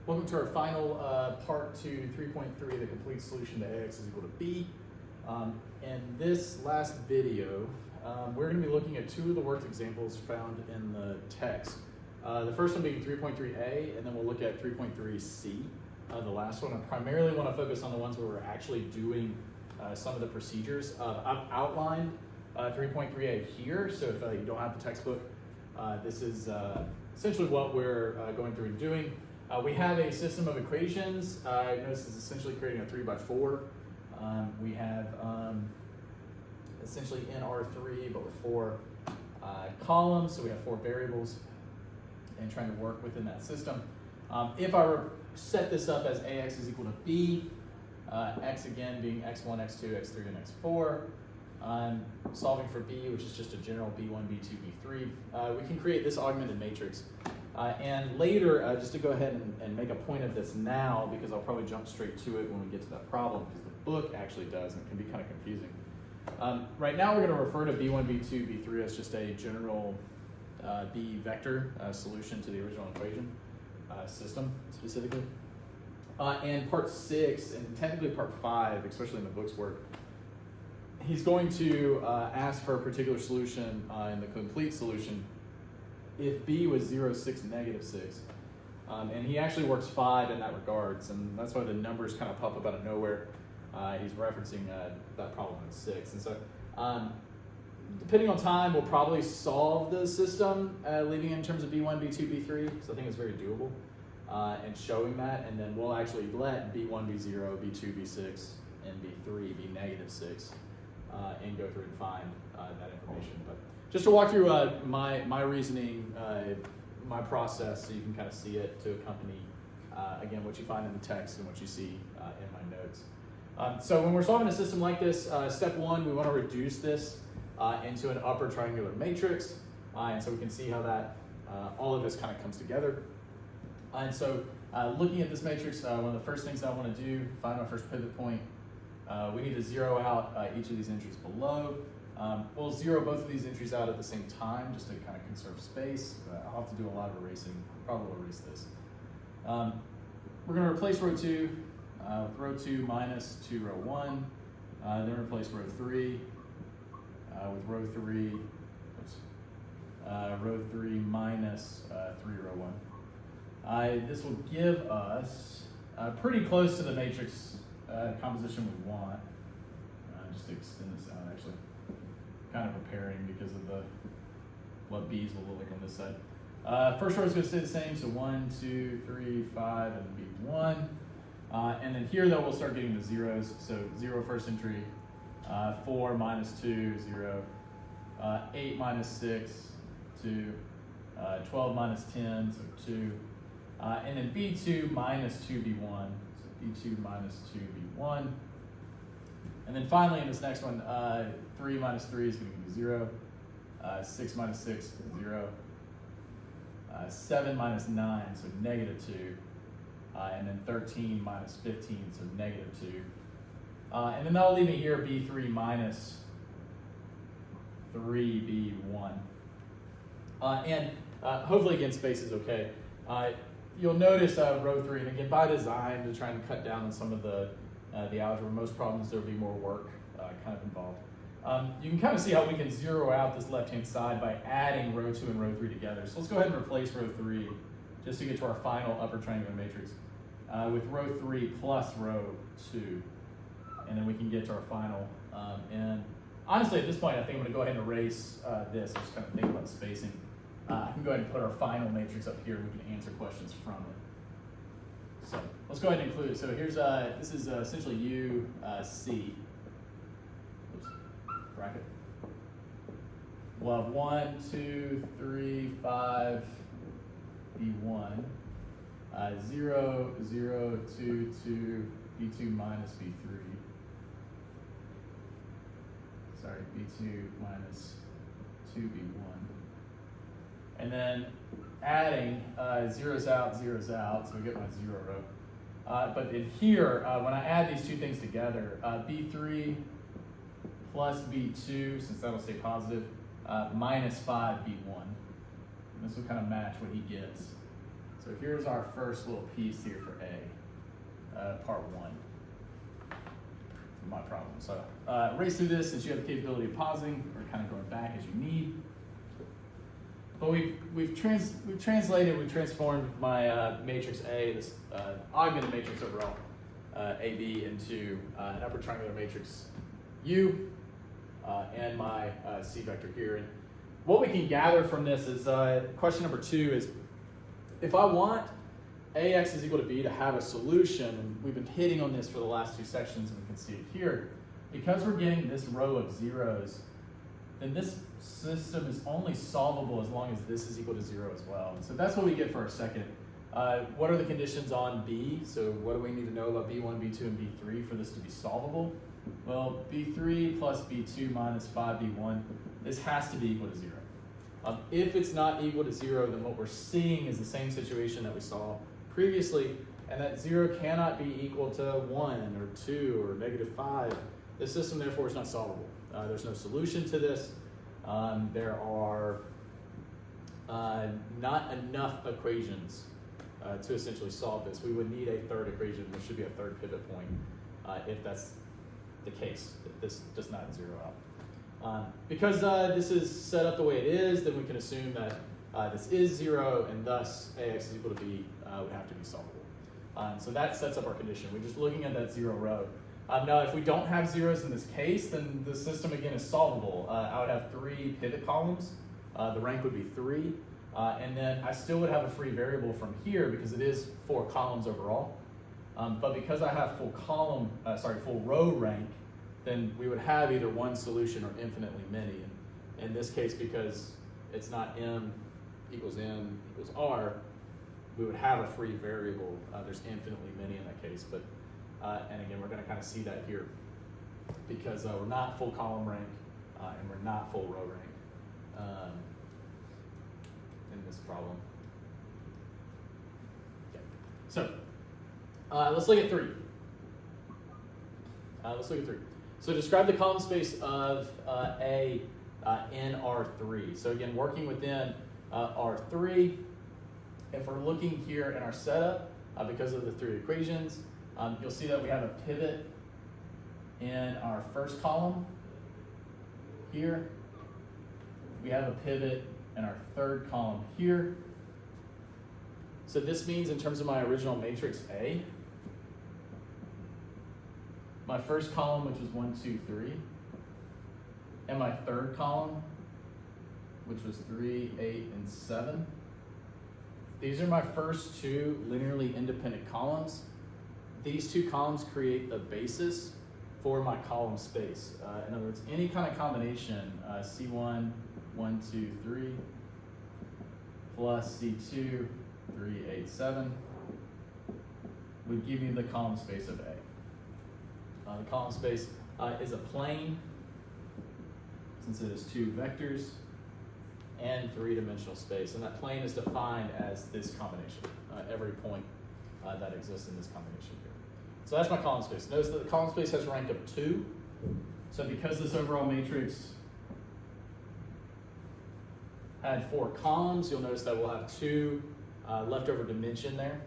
Welcome to our final part to 3.3, the complete solution to AX is equal to B. In this last video, we're going to be looking at two of the worked examples found in the text. The first one being 3.3a, and then we'll look at 3.3c, the last one. I primarily want to focus on the ones where we're actually doing some of the procedures. I've outlined 3.3a here, so if you don't have the textbook, this is essentially what we're going through and doing. We have a system of equations. Notice it's essentially creating a 3x4. We have essentially in R3, but with four columns, so we have four variables, and trying to work within that system. If I were set this up as AX is equal to B, X again being X1, X2, X3, and X4, I'm solving for B, which is just a general B1, B2, B3. We can create this augmented matrix. And later, just to go ahead and make a point of this now, because I'll probably jump straight to it when we get to that problem, because the book actually does, and it can be kind of confusing. Right now, we're going to refer to B1, B2, B3 as just a general B vector solution to the original equation system, specifically. And part 6, and technically part 5, especially in the book's work, he's going to ask for a particular solution in the complete solution if B was 0, 6, negative 6. And he actually works 5 in that regards, and that's why the numbers kind of pop up out of nowhere. He's referencing that problem in 6. And so depending on time, we'll probably solve the system, leaving it in terms of B1, B2, B3, so I think it's very doable, and showing that, and then we'll actually let B1 be 0, B2 be 6, and B3 be negative 6, and go through and find that information. But just to walk through my reasoning, my process, so you can kind of see it to accompany, again, what you find in the text and what you see in my notes. So when we're solving a system like this, step 1, we want to reduce this into an upper triangular matrix. And so we can see how that, all of this kind of comes together. And so looking at this matrix, one of the first things I want to do, find my first pivot point. We need to zero out each of these entries below. We'll zero both of these entries out at the same time just to kind of conserve space. I'll have to do a lot of erasing. Probably erase this. We're going to replace row 2 with row 2 minus 2 row 1. Then replace row 3 with row 3. Oops, row 3 minus 3 row 1. This will give us pretty close to the matrix composition we want. Just to extend this out, actually. Kind of preparing because of what B's will look like on this side. First row is going to stay the same, so 1, 2, 3, 5, and B1. And then here, though, we'll start getting the zeros. So 0 first entry, 4 minus 2, 0, 8 minus 6, 2, 12 minus 10, so 2. And then B2 minus 2B1, so B2 minus 2B1. And then finally, in this next one, 3 minus 3 is going to be 0, 6 minus 6, 0, 7 minus 9, so negative 2, and then 13 minus 15, so negative 2. And then that'll leave me here, B3 minus 3B1. And hopefully, again, space is okay. You'll notice row 3, and again, by design, to try and cut down on some of the algebra, most problems there will be more work kind of involved. You can kind of see how we can zero out this left-hand side by adding row 2 and row 3 together. So let's go ahead and replace row 3 just to get to our final upper triangular matrix with row 3 plus row 2. And then we can get to our final. And honestly, at this point, I think I'm going to go ahead and erase this. I'm just kind of thinking about spacing. I can go ahead and put our final matrix up here. We can answer questions from it. So let's go ahead and include it. So here's this is essentially U C. Oops, bracket. We'll have 1, 2, 3, 5, B1, 0, 0, 2, 2, B2 minus B3. Sorry, B2 minus 2B1. And then adding zeros out, so we get my 0 row. But in here, when I add these two things together, B3 plus B2, since that'll stay positive, minus 5B1. And this will kind of match what he gets. So So here's our first little piece here for A, part 1. My problem. So race through this since you have the capability of pausing or kind of going back as you need. But we've transformed my matrix A, this augmented matrix overall, AB, into an upper triangular matrix U, and my C vector here. And what we can gather from this is question number 2 is, if I want AX is equal to B to have a solution, and we've been hitting on this for the last 2 sections, and we can see it here, because we're getting this row of zeros, then this system is only solvable as long as this is equal to 0 as well. And so that's what we get for our second. What are the conditions on B? So what do we need to know about B1, B2, and B3 for this to be solvable? Well, B3 plus B2 minus 5B1, this has to be equal to 0. If it's not equal to 0, then what we're seeing is the same situation that we saw previously, and that 0 cannot be equal to 1 or 2 or -5. This system, therefore, is not solvable. There's no solution to this. There are not enough equations to essentially solve this. We would need a third equation. There should be a third pivot point if that's the case, if this does not 0 out. Because this is set up the way it is, then we can assume that this is 0, and thus AX is equal to B would have to be solvable. So that sets up our condition. We're just looking at that 0 row. Now, if we don't have zeros in this case, then the system, again, is solvable. I would have 3 pivot columns. The rank would be 3. And then I still would have a free variable from here because it is 4 columns overall. But because I have full row rank, then we would have either one solution or infinitely many. And in this case, because it's not M equals N equals R, we would have a free variable. There's infinitely many in that case. But and again, we're going to kind of see that here because we're not full column rank and we're not full row rank in this problem. Okay. So let's look at 3. So describe the column space of A in R3. So again, working within R3, if we're looking here in our setup, because of the 3 equations, you'll see that we have a pivot in our first column here. We have a pivot in our third column here. So this means in terms of my original matrix A, my first column, which was 1, 2, 3, and my third column, which was 3, 8, and 7. These are my first 2 linearly independent columns. These 2 columns create the basis for my column space. In other words, any kind of combination, C1, 1, 2, 3, plus C2, 3, 8, 7, would give me the column space of A. The column space is a plane, since it is 2 vectors, and 3-dimensional space. And that plane is defined as this combination, every point that exists in this combination here. So that's my column space. Notice that the column space has a rank of 2. So because this overall matrix had 4 columns, you'll notice that we'll have 2 leftover dimension there.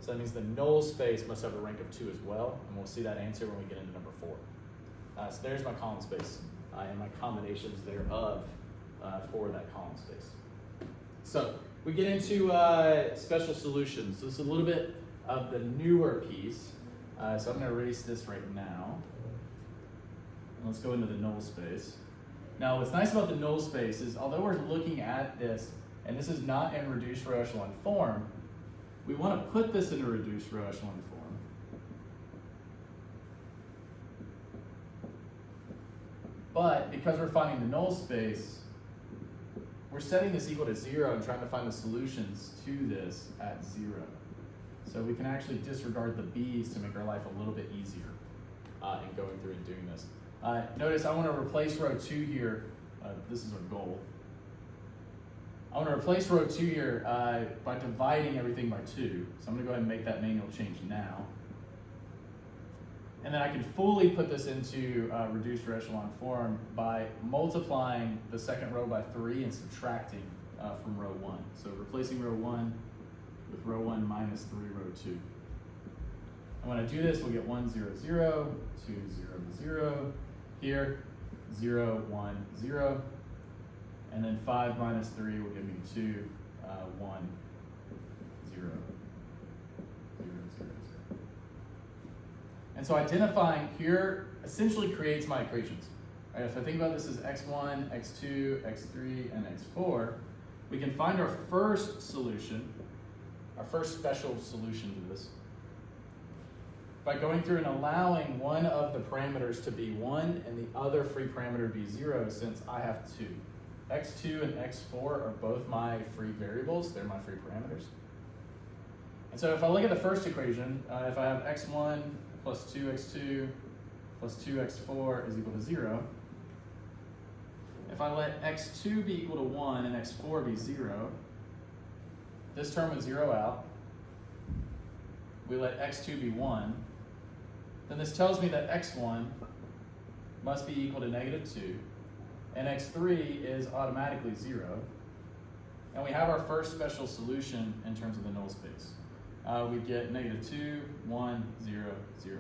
So that means the null space must have a rank of 2 as well, and we'll see that answer when we get into number 4. So there's my column space and my combinations thereof for that column space. So we get into special solutions. So this is a little bit of the newer piece. So I'm going to erase this right now. And let's go into the null space. Now what's nice about the null space is, although we're looking at this, and this is not in reduced row echelon form, we want to put this in a reduced row echelon form. But because we're finding the null space, we're setting this equal to 0 and trying to find the solutions to this at 0. So we can actually disregard the b's to make our life a little bit easier in going through and doing this. Notice I want to replace row 2 here. This is our goal. I want to replace row 2 here by dividing everything by 2. So I'm going to go ahead and make that manual change now. And then I can fully put this into reduced row echelon form by multiplying the second row by 3 and subtracting from row 1. So replacing row 1 with row 1 minus 3 row 2. And when I do this, we'll get 1, 0, 0, 2, 0, 0. Here, 0, 1, 0. And then 5 minus 3 will give me 2, 1, 0, 0, 0, 0. And so identifying here essentially creates my equations. Right, if I think about this as x1, x2, x3, and x4, we can find our first solution, our first special solution to this, by going through and allowing one of the parameters to be 1 and the other free parameter to be 0, since I have 2. x2 and x4 are both my free variables, they're my free parameters. And so if I look at the first equation, if I have x1 plus 2x2 plus 2x4 is equal to 0, if I let x2 be equal to 1 and x4 be 0, this term would 0 out. We let x2 be 1. Then this tells me that x1 must be equal to negative 2, and x3 is automatically 0. And we have our first special solution in terms of the null space. We get negative 2, 1, 0, 0.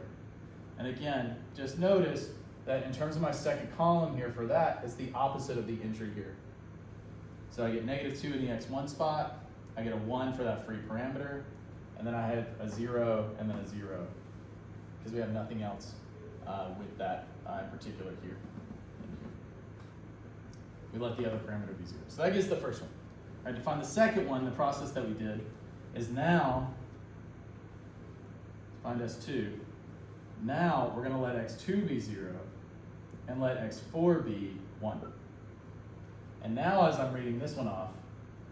And again, just notice that in terms of my second column here for that, it's the opposite of the entry here. So I get negative 2 in the x1 spot, I get a 1 for that free parameter, and then I have a 0 and then a 0, because we have nothing else with that in particular here. We let the other parameter be 0. So that gets the first one. All right, to find the second one, the process that we did is now, find S2, now we're going to let x2 be 0 and let x4 be 1. And now as I'm reading this one off,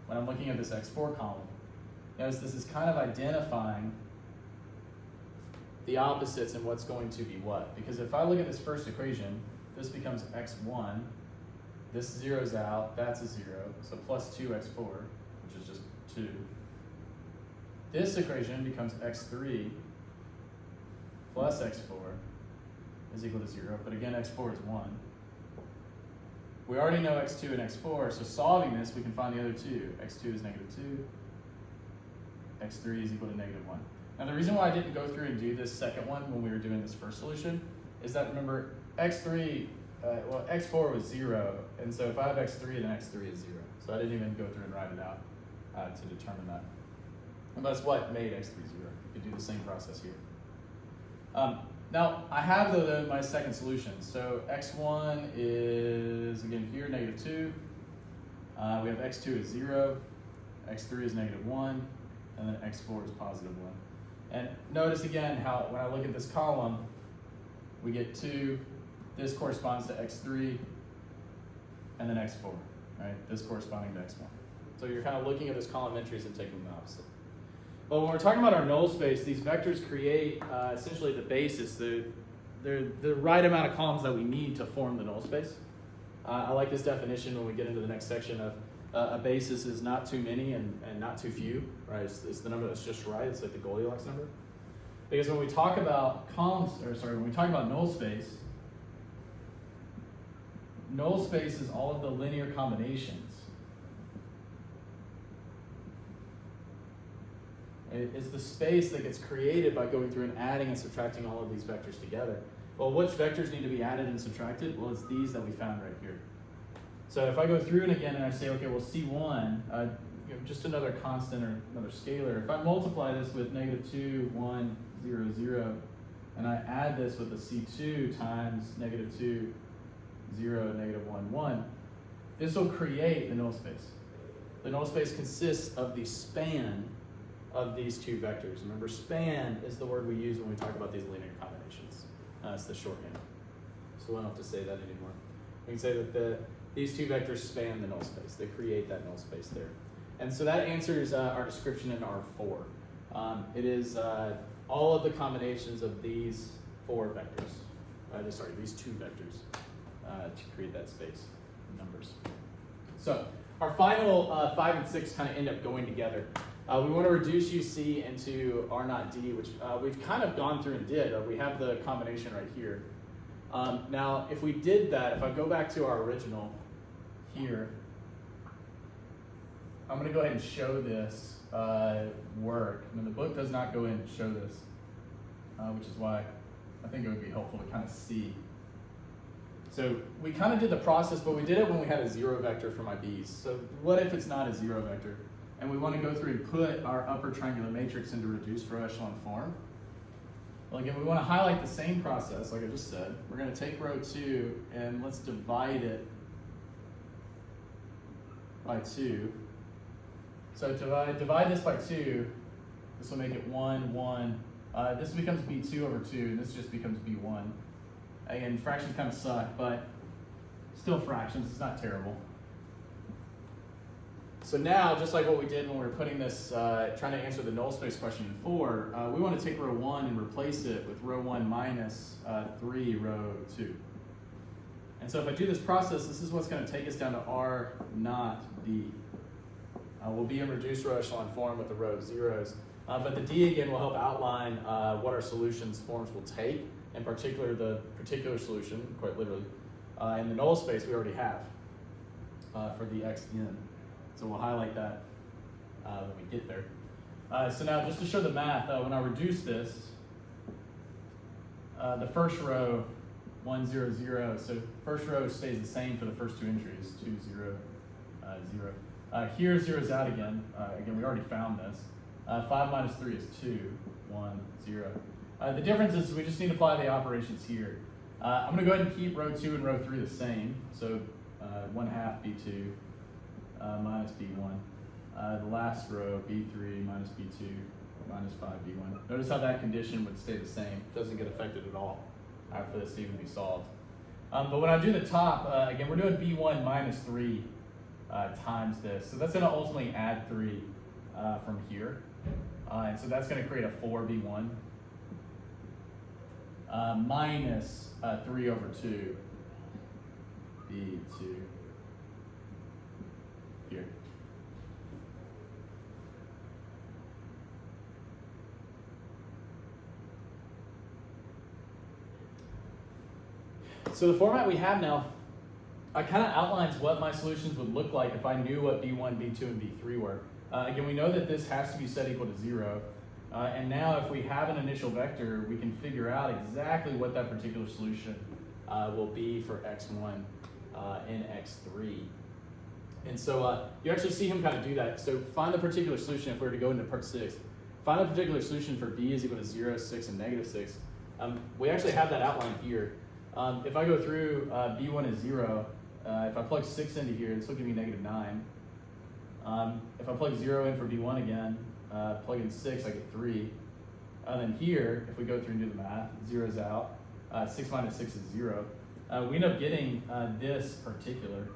when I'm looking at this x4 column, notice this is kind of identifying the opposites and what's going to be what. Because if I look at this first equation, this becomes x1, this zeroes out, that's a 0, so plus 2x4, which is just 2. This equation becomes x3 plus x4 is equal to 0, but again, x4 is 1. We already know x2 and x4, so solving this, we can find the other two. x2 is negative 2, x3 is equal to negative 1. Now the reason why I didn't go through and do this second one when we were doing this first solution is that, remember, x3, well, x4 was 0, and so if I have x3, then x3 is 0. So I didn't even go through and write it out to determine that. And that's what made x3 0. You could do the same process here. Now, I have though my second solution. So x1 is, again here, negative 2. We have x2 is 0, x3 is negative 1, and then x4 is positive 1. And notice again how when I look at this column, we get 2, this corresponds to x3, and then x4, right? This corresponding to x1. So you're kind of looking at those column entries and taking the opposite. But when we're talking about our null space, these vectors create essentially the basis. They're the right amount of columns that we need to form the null space. I like this definition when we get into the next section of a basis is not too many and not too few, right? It's the number that's just right. It's like the Goldilocks number. Because when we talk about when we talk about null space is all of the linear combinations. It's the space that gets created by going through and adding and subtracting all of these vectors together. Well, which vectors need to be added and subtracted? Well, it's these that we found right here. So if I go through it again and I say, okay, well, C1, just another constant or another scalar. If I multiply this with negative 2, 1, 0, 0, and I add this with a C2 times negative 2, 0, negative 1, 1, this will create the null space. The null space consists of the span of these two vectors. Remember, span is the word we use when we talk about these linear combinations. It's the shorthand. So we don't have to say that anymore. We can say that these two vectors span the null space. They create that null space there. And so that answers our description in R4. It is all of the combinations of these four vectors. These two vectors to create that space numbers. So our final 5 and 6 kind of end up going together. We want to reduce UC into R naught D, which we've kind of gone through and did. We have the combination right here. Now, if we did that, if I go back to our original here, I'm going to go ahead and show this work. I mean, the book does not go in and show this, which is why I think it would be helpful to kind of see. So we kind of did the process, but we did it when we had a zero vector for my b's. So what if it's not a zero vector? And we want to go through and put our upper triangular matrix into reduced row echelon form. Well, again, we want to highlight the same process, like I just said. We're going to take row 2, and let's divide it by 2. So divide this by 2. This will make it 1, 1. This becomes b2 over 2, and this just becomes b1. Again, fractions kind of suck, but still fractions. It's not terrible. So now, just like what we did when we were putting this, trying to answer the null space question in 4, we want to take row 1 and replace it with row 1 minus 3 row 2. And so if I do this process, this is what's going to take us down to R not D. We'll be in reduced row echelon form with the row zeros. But the D, again, will help outline what our solutions forms will take, in particular the particular solution, quite literally, in the null space we already have for the x in. So we'll highlight that when we get there. So now, just to show the math, when I reduce this, the first row, 1, 0, 0, so first row stays the same for the first two entries, 2, 0, 0. Here, zero's out again. Again, we already found this. 5 minus 3 is 2, 1, 0. The difference is we just need to apply the operations here. I'm going to go ahead and keep row 2 and row 3 the same. So 1 half b2 minus b1. The last row, b3 minus b2 minus 5b1. Notice how that condition would stay the same. It doesn't get affected at all for this to even be solved. But when I do the top, again, we're doing b1 minus 3 times this. So that's going to ultimately add 3 from here. And so that's going to create a 4b1 minus 3 over 2 b2 here. So the format we have now, kind of outlines what my solutions would look like if I knew what b1, b2, and b3 were. Again, we know that this has to be set equal to 0. And now if we have an initial vector, we can figure out exactly what that particular solution will be for x1 and x3. And so you actually see him kind of do that. So find the particular solution if we were to go into part 6. Find the particular solution for b is equal to 0, 6, and negative 6. We actually have that outlined here. If I go through b1 is 0, if I plug 6 into here, this will give me negative 9. If I plug 0 in for b1 again, plug in 6, I get 3. And then here, if we go through and do the math, 0 is out. 6 minus 6 is 0. We end up getting this particular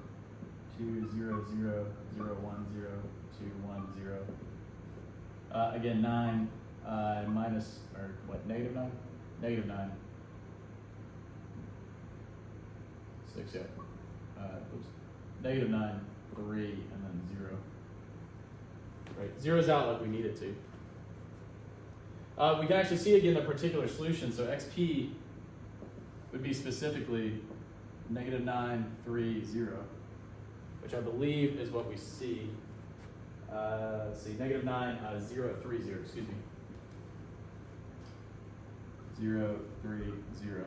2, 0, 0, 0, 1, 0, 2, 1, 0. Again, 9 minus, or what, negative 9? Negative 9. 6, yeah. Oops. Negative 9, 3, and then 0. Right, 0's out like we need it to. We can actually see again the particular solution. So xp would be specifically negative 9, 3, 0, which I believe is what we see. Let's see, negative 9, 0, 3, 0, excuse me. 0, 3, 0.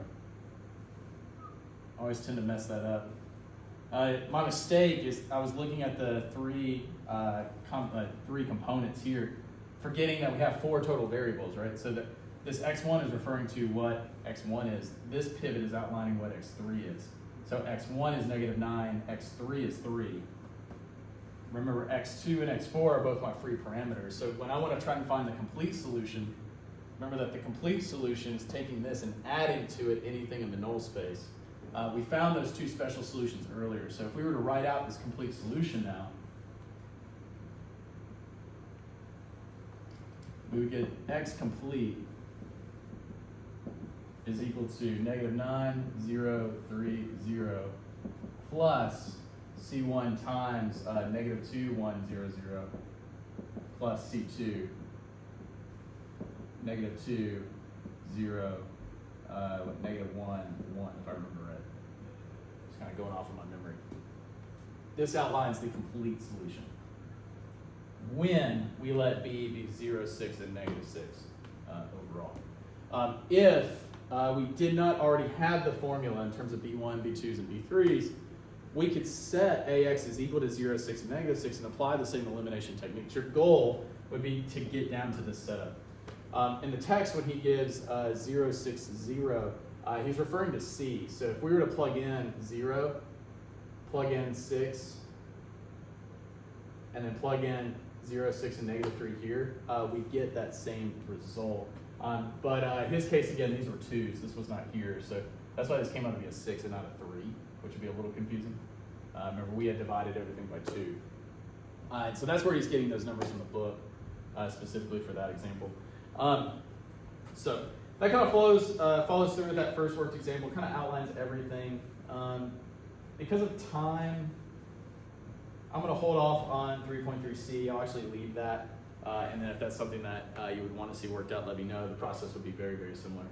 I always tend to mess that up. My mistake is I was looking at the three components here, forgetting that we have 4 total variables, right? So that this x1 is referring to what x1 is. This pivot is outlining what x3 is. So x1 is negative 9, x3 is 3. Remember, x2 and x4 are both my free parameters. So when I want to try and find the complete solution, remember that the complete solution is taking this and adding to it anything in the null space. We found those 2 special solutions earlier. So if we were to write out this complete solution now, we would get x complete is equal to negative 9, 0, 3, 0, plus C1 times negative 2, 1, 0, 0, plus C2, negative 2, 0, negative 1, 1, if I remember right. Just kind of going off of my memory. This outlines the complete solution. when we let B be 0, 6, and negative 6 overall. If we did not already have the formula in terms of B1, B2s, and B3s, we could set AX is equal to 0, 6, and negative 6 and apply the same elimination techniques. Your goal would be to get down to this setup. In the text, when he gives 0, 6, 0, he's referring to C. So if we were to plug in 0, plug in 6, and then plug in 0, 6, and negative 3 here, we get that same result. But in his case, again, these were 2s. This was not here. So that's why this came out to be a 6 and not a 3, which would be a little confusing. Remember, we had divided everything by 2. So that's where he's getting those numbers from the book, specifically for that example. So that kind of follows through with that first worked example, kind of outlines everything. Because of time, I'm going to hold off on 3.3c. I'll actually leave that. And then if that's something that you would want to see worked out, let me know. The process would be very, very similar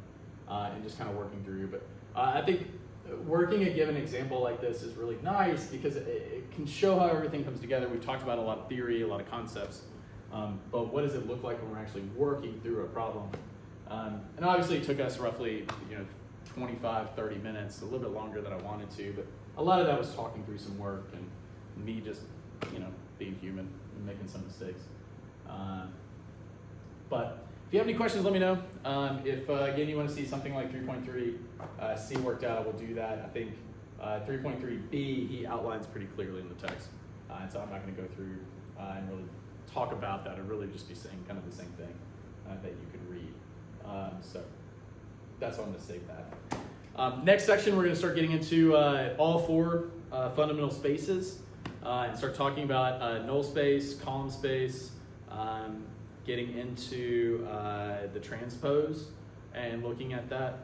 and just kind of working through. But I think working a given example like this is really nice because it can show how everything comes together. We've talked about a lot of theory, a lot of concepts. But what does it look like when we're actually working through a problem? And obviously it took us roughly 25, 30 minutes, a little bit longer than I wanted to. But a lot of that was talking through some work and me just being human and making some mistakes. But if you have any questions, let me know. If, again, you want to see something like 3.3 C worked out, we'll do that. I think 3.3b, he outlines pretty clearly in the text. And so I'm not going to go through and really talk about that. I'd really just be saying kind of the same thing that you could read. So that's why I'm going to save that. Next section, we're going to start getting into all 4 fundamental spaces and start talking about null space, column space, getting into the transpose and looking at that,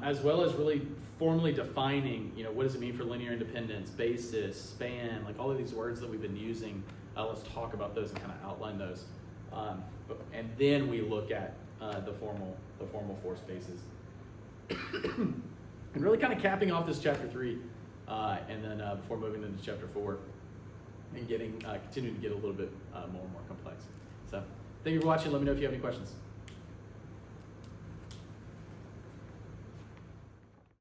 as well as really formally defining, what does it mean for linear independence, basis, span, like all of these words that we've been using. Let's talk about those and kind of outline those. And then we look at the formal 4 spaces. And really kind of capping off this chapter 3, and then before moving into chapter 4, and continuing to get a little bit more and more complex. So thank you for watching. Let me know if you have any questions.